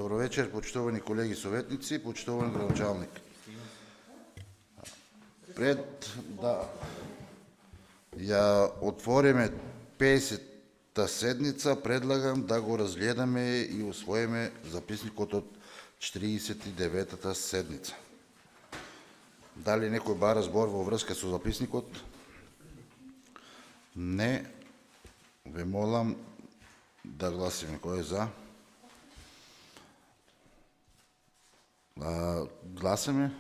Добро вечер, почитувани колеги съветници, почитуван градоначалник. Пред да ја отвориме 50-та седница, предлагам да го разгледаме и усвоиме записникот од 49-та седница. Дали некој бара збор во врска со записникот? Не. Ве молам да гласиме. Кој е за? Гласаме?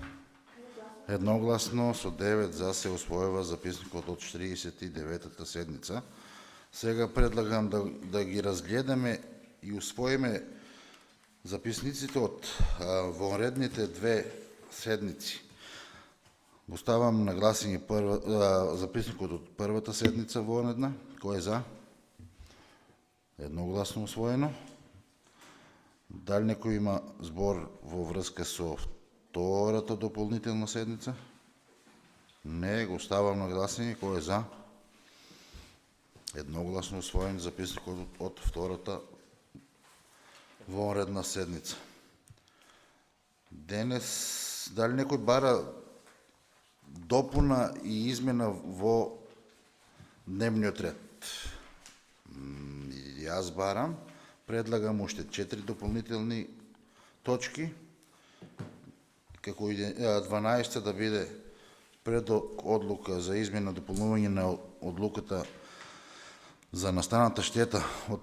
Едногласно со 9 за се усвојува записникот од 49-та седница. Сега предлагам да ги разгледаме и усвоиме записниците од вонредните две седници. Оставам на гласење записникот од првата седница вонредна. Кој е за? Едногласно усвоено. Дали некој има збор во врска со втората дополнителна седница? Не, го ставам на гласење. Кој е за? Едногласно усвоен записникот од втората вонредна седница. Денес, дали некој бара допуна и измена во дневниот ред? Јас барам. Предлагам уште 4 дополнителни точки, како 12 да биде предлог одлука за измена и дополнување на одлуката за настаната штета од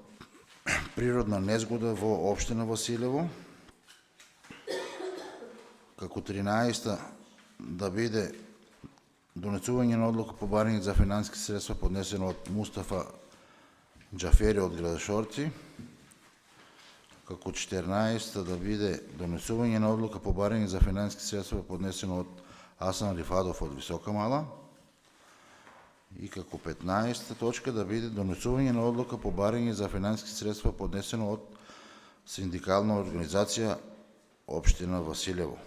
природна незгода во општина Василево, како 13 да биде донесување на одлука по барање за финансиски средства поднесено од Мустафа Џафери од град Шорци, како 14 да биде донесување на одлука по барање за финансиски средства поднесено од Асан Рифадов од Висока Мала, и како 15 точка да биде донесување на одлука по барање за финансиски средства поднесено од синдикална организација општина Василево.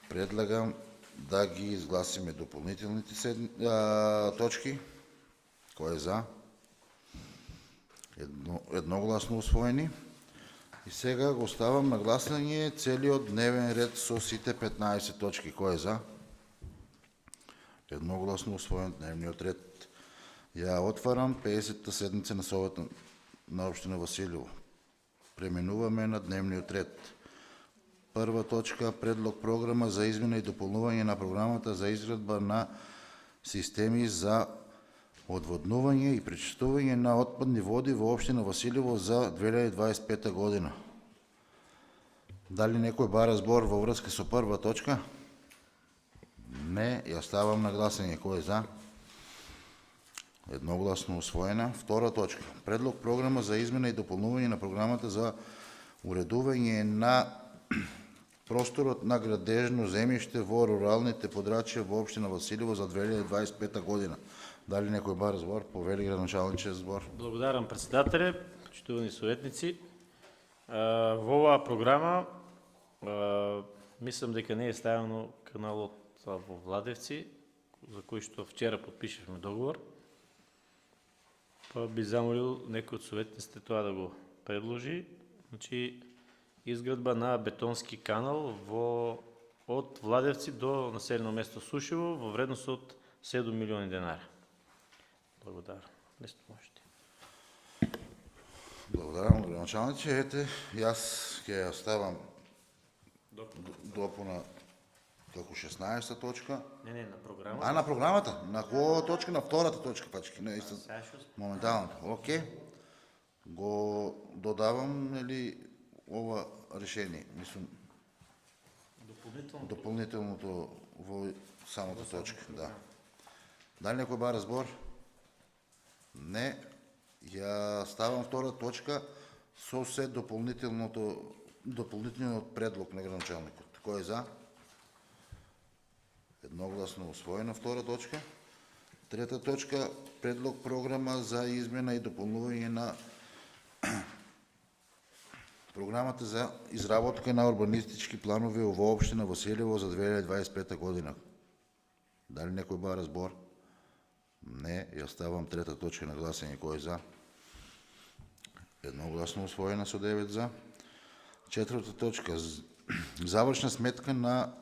Предлагам да ги изгласиме дополнителните точки. Кој е за? Едногласно усвоени. И сега го ставам на гласање целиот дневен ред со сите 15 точки. Кој е за? Едногласно усвоен дневниот ред. Ја отварам 50-та седница на Советот на општина Василево. Преминуваме на дневниот ред. Прва точка, предлог програма за измена и дополнување на програмата за изградба на системи за одводнување и пречистување на отпадни води во општина Василево за 2025 година. Дали некој бара збор во врска со прва точка? Не, ја ставам на гласање. Кој е за? Едногласно усвоена. Втора точка. Предлог програма за измена и дополнување на програмата за уредување на просторот на градежно земјиште во руралните подрачја во општина Василево за 2025 година. Дали некој бара збор? Повели градоначалниче збор. Благодарам, председателе, почитувани советници. Во оваа програма мислам дека не е ставено каналот во Владевци, за кој што вчера подпишевме договор. Па би замолил некој од советниците тоа да го предложи. Значи, изградба на бетонски канал од Владевци до населено место Сушево во вредност од 7 милиони денара. Благодарам. Нешто можете. Благодарам, градоначалниче. Ете, јас ќе ја ставам допуна како 16-та точка. Не, на програмата. На програмата? На која точка? На втората точка, пачки. Не, моментално. Окей. Го додавам, нели, ова решение. Мислам, допълнителното во самата точка. Да. Дали некој бара збор? Не. Ја ставам втора точка со се допълнителниот предлог на градоначалникот. Кој е за? Едногласно усвоена втора точка. Трета точка, предлог програма за измена и дополнување на програмата за изработка на урбанистички планови во општина Василево за 2025 година. Дали некој бара збор? Не, ја ставам трета точка на гласање. Кој е за? Едногласно усвоена со 9 за. Четврта точка. Завършна сметка на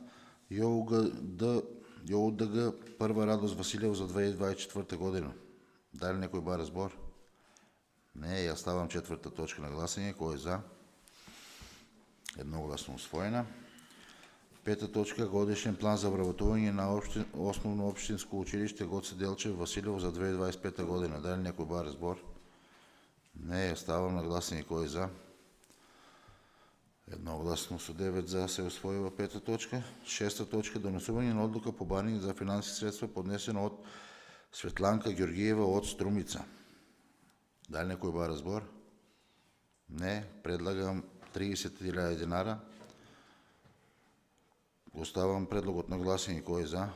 ЙОУДГ Първа Радост Василев за 2024 година. Дали некој бар збор? Не, ја ставам четврта точка на гласање. Кој е за? Едногласно усвоена. Пета точка. Годишен план за вработување на основно општинско училиште Гоце Делчев Василев за 2025 година. Дали некој бар збор? Не, ја ставам на гласање. Кој е за? Едногласно со 9 за се усвоива пета точка. Шеста точка. Донесување на одлука по барање за финансиски средства поднесено од Светланка Георгиева од Струмица. Дали некој бар збор? Не. Предлагам 30.000 динара. Оставам предлогот на гласање. Кој е за?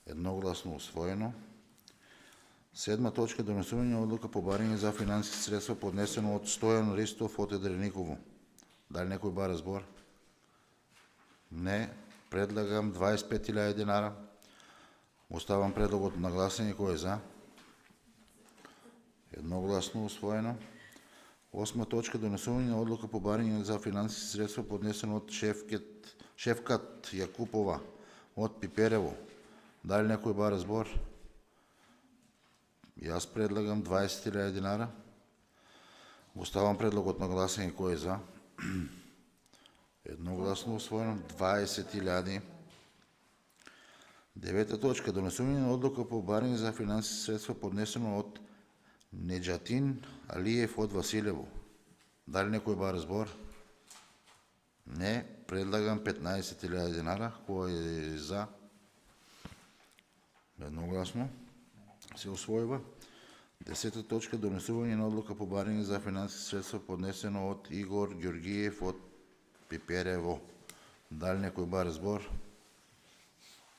Едногласно усвоено. Седма точка. Донесување одлука по барање за финансиски средства поднесено од Стојан Ристов од Едрениково. Дали некој бар збор? Не. Предлагам 25.000 динара. Оставам предлогот на гласање. Кој е за? Едногласно усвоено. Осма точка. Донесување на одлука по барање за финансиски средства поднесено од Шефкат Јакупова од Пиперево. Дали некој бар збор? Јас предлагам 20.000 динара. Оставам предлогот на гласање. Кој е за? Едногласно усвоено. 20.000. Девета точка. Донесување на одлука по барање за финансиски средства поднесено од Неджатин Алиев од Василево. Дали некој бар збор? Не. Предлагам 15.000 динара. Кој е за? Едногласно се усвојува. Десета точка. Донесување на одлука по барање за финансиски средства поднесено од Игор Георгиев од Пиперево. Дали некој бар збор?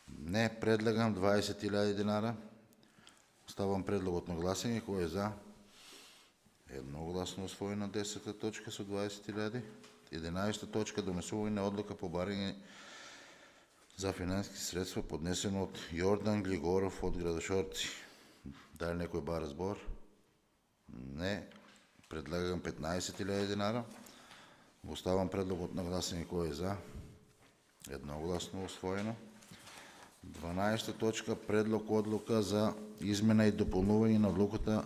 Не. Предлагам 20.000 динара. Ставам предлогот на гласање. Кој е за? Едногласно усвоена 10 точка со 20.000. 11 точка. Донесување на одлука по барање за финансиски средства поднесено од Јордан Глигоров од Градошорци. Дали некој бар збор? Не. Предлагам 15.000 динара. Оставам предлогот на гласање. Кој е за? Едногласно усвоено. 12 точка. Предлог одлука за измена и дополнување на одлуката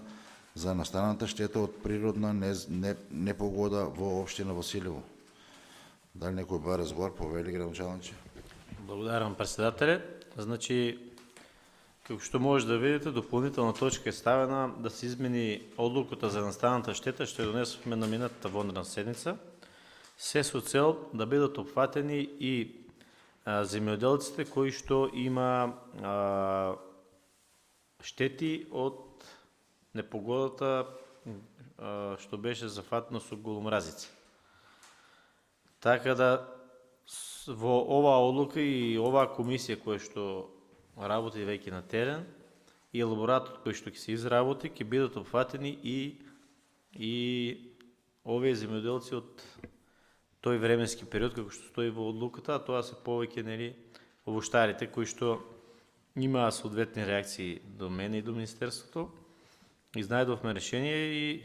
за настаната штета од природна непогода во општина Василево. Дали некој бар збор? Повели градоначалниче. Благодарам, председателе. Значи, како што може да видите, дополнителна точка е ставена да се измени одлуката за настаната штета, што ја донесовме на минатата вонредна седница, се со цел да бидат опфатени и земјоделците кои што има штети од непогодата што беше зафатено со голомразица. Така да во оваа одлука и оваа комисија која што работи веќе на терен и елаборатот кој што ќе се изработи, ќе бидат опфатени и овие земјоделци од тој временски период како што стои во одлуката, а тоа се повеќе овоштарите кои што имаа соодветни реакции до мене и до Министерството. Изнајдовме решение и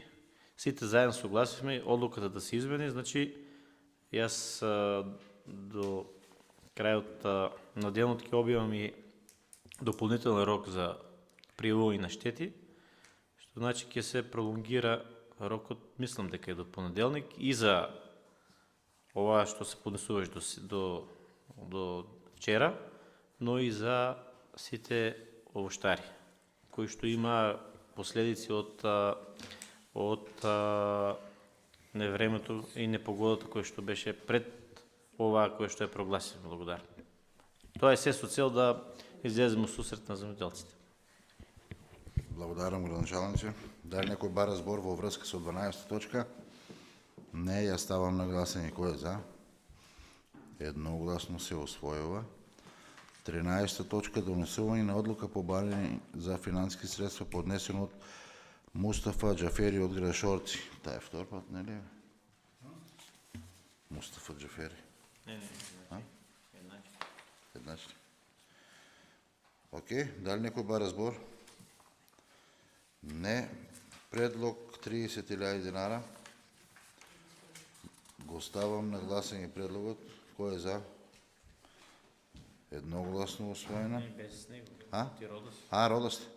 сите заедно согласивме одлуката да се измени. Значи, јас до крајот на денот ќе објавам и дополнителен рок за пријавување на штети, што значи ќе се пролонгира рокот, мислам дека е до понеделник, и за ова што се поднесуваш до вчера, но и за сите овоштари, кои што има последици од невремето и непогодата која што беше пред оваа која што е прогласена. Благодарам. Тоа е се со цел да излеземе сусрет на земјоделците. Благодарам, градоначалниче. Дали некој бара збор во врска со 12 точка? Не, ја ставам на гласање. Кој е за? Едногласно се усвојува. 13 точка. Донесување на одлука по барање за финансиски средства поднесено од Мустафа Џафери од Градошорци. Таа е втор пат, нели е? Мустафа Џафери. Не, Едначни. Океј, дали некој бара збор? Не. Предлог 30 000 dinara. Го ставам на гласен и предлогът. Кой е за? Едногласно усвоено. Не, без него. А? Ти рода си. Рода сте.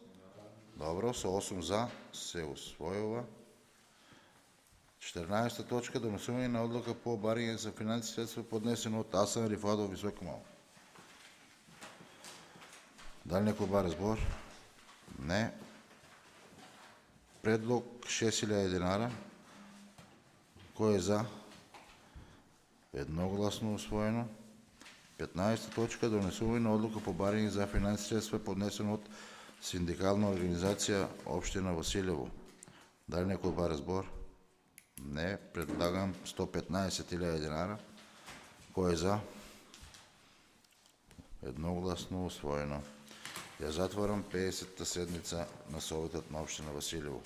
Добро, со 8 за се усвоила. 14-та точка. Донесуване на одлука по баринг за финансови средства, поднесено от Асан Рифадов Високо Мало. Дали някой баре сбор? Не. Предлог 6000 dinara. Кой е за? Едногласно усвоено. 15-та точка. Донесуване на одлука по баринг за финансови средства, поднесено от Синдикална организация Община Василево. Дали някой баре сбор? Не. Предлагам 115 000 dinara. Кой е за? Едногласно усвоено. Я затварям 50-та седмица на Съветът на Община Василево.